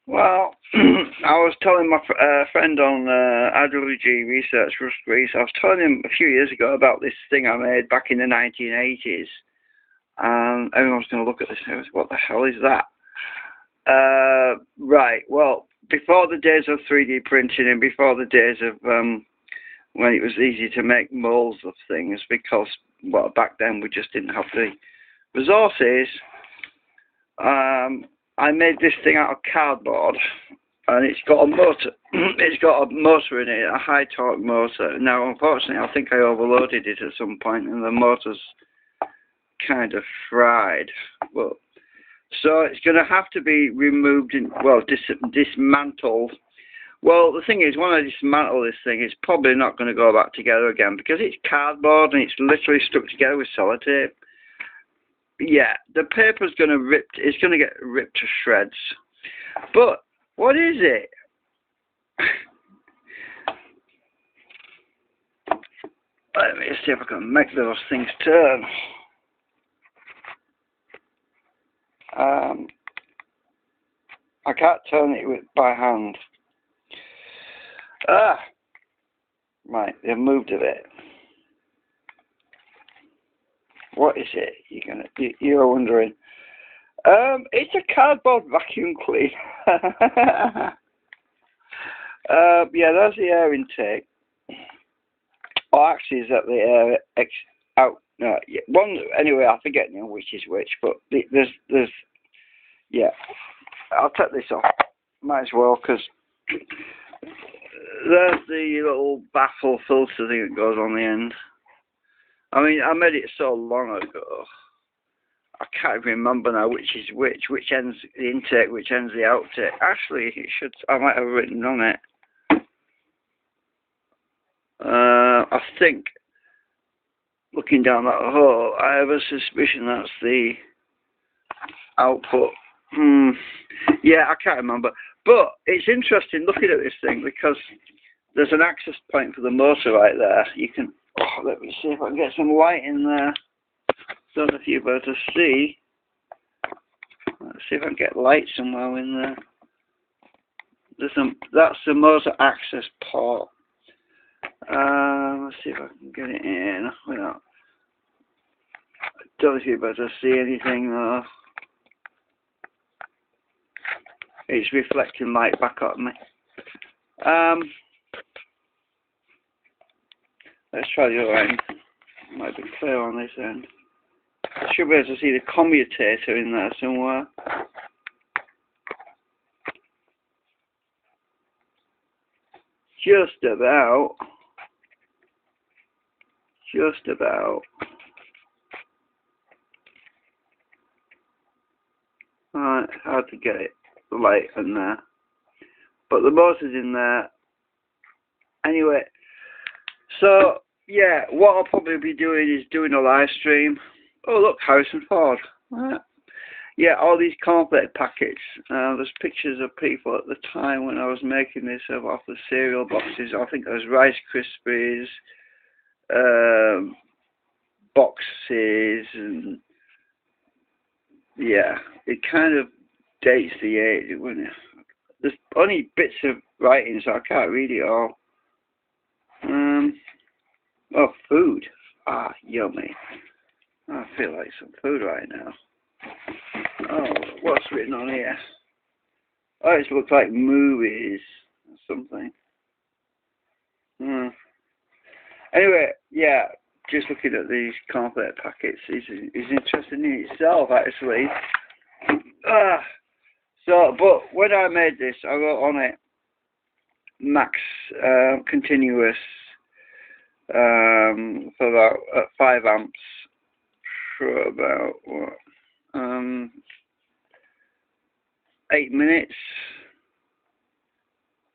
Well, I was telling my friend on IWG Research Rust Grease, I was telling him a few years ago about this thing I made back in the 1980s, and everyone's going to look at this and go, what the hell is that? Right, well, before the days of 3D printing and before the days of when it was easy to make molds of things, because, well, back then we just didn't have the resources, I made this thing out of cardboard, and it's got a motor. It's got a motor in it, a high torque motor. Now, unfortunately, I think I overloaded it at some point, and the motor's kind of fried. But so it's going to have to be removed and dismantled. Well, the thing is, when I dismantle this thing, it's probably not going to go back together again because it's cardboard and it's literally stuck together with sellotape. Yeah, the paper's going to rip. It's going to get ripped to shreds. But what is it? Let me see if I can make those things turn. I can't turn it by hand. Right, they've moved a bit. What is it? You're wondering. It's a cardboard vacuum cleaner. Yeah, that's the air intake. Oh, actually, is that the air out? No, yeah, one. Anyway, I forget now which is which, but there's. Yeah, I'll take this off. Might as well, because there's the little baffle filter thing that goes on the end. I mean, I made it so long ago, I can't remember now which is which ends the intake, which ends the outtake. Actually, it should. I might have written on it. I think, looking down that hole, I have a suspicion that's the output. Yeah, I can't remember. But it's interesting looking at this thing because there's an access point for the motor right there. You can. Oh, let me see if I can get some light in there. Don't know if you're able to see. Let's see if I can get light somewhere in there. That's the motor access port. Let's see if I can get it in. Without. Don't know if you're able to see anything though. It's reflecting light back at me. Let's try the other end. Might be clear on this end. I should be able to see the commutator in there somewhere. Just about. Just about. Right, hard to get it the light in there. But the motor's in there. Anyway, so yeah, what I'll probably be doing is doing a live stream. Oh look, Harrison Ford. Yeah, all these cornflake packets. There's pictures of people at the time when I was making this off the cereal boxes. I think there's Rice Krispies, boxes, and yeah, it kind of dates the age, wouldn't it? There's only bits of writing, so I can't read it all. Oh, food. Ah, yummy. I feel like some food right now. Oh, what's written on here? Oh, it looks like movies or something. Anyway, yeah, just looking at these cornflake packets is interesting in itself, actually. But when I made this, I wrote on it max continuous for about 5 amps for about what 8 minutes.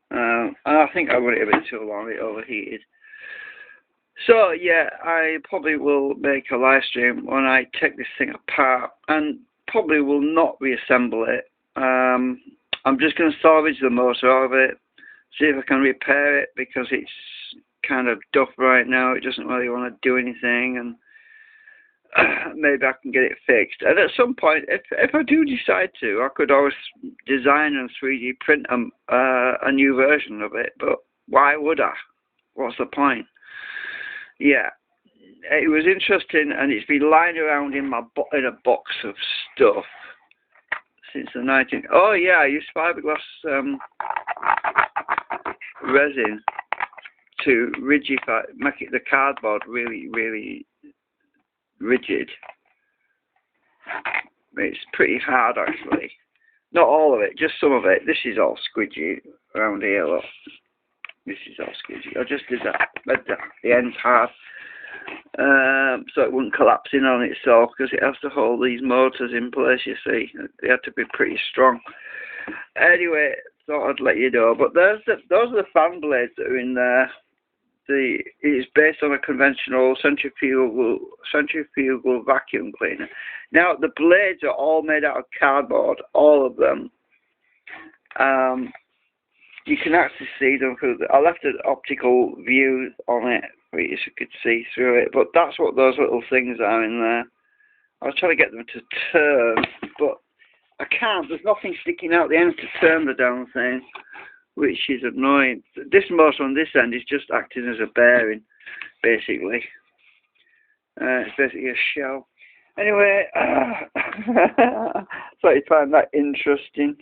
And I think I run it a bit too long, it overheated. So yeah, I probably will make a live stream when I take this thing apart and probably will not reassemble it. I'm just going to salvage the motor out of it, see if I can repair it because it's kind of duff right now. It doesn't really want to do anything, maybe I can get it fixed. And at some point, if I do decide to, I could always design and 3D print a new version of it. But why would I? What's the point? Yeah, it was interesting, and it's been lying around in in a box of stuff since the 19th. Oh yeah, I used fiberglass resin to rigidify, make it the cardboard really, really rigid. It's pretty hard actually. Not all of it, just some of it. This is all squidgy around here, look. This is all squidgy. I just did that. The end's hard. So it wouldn't collapse in on itself because it has to hold these motors in place, you see. They have to be pretty strong. Anyway, thought I'd let you know. But those are the fan blades that are in there. It's based on a conventional centrifugal vacuum cleaner. Now the blades are all made out of cardboard, all of them. You can actually see them through. I left an optical view on it, so you could see through it. But that's what those little things are in there. I was trying to get them to turn, but I can't. There's nothing sticking out the end to turn the damn thing, which is annoying. This motor on this end is just acting as a bearing, basically. It's basically a shell. Anyway, so you find that interesting.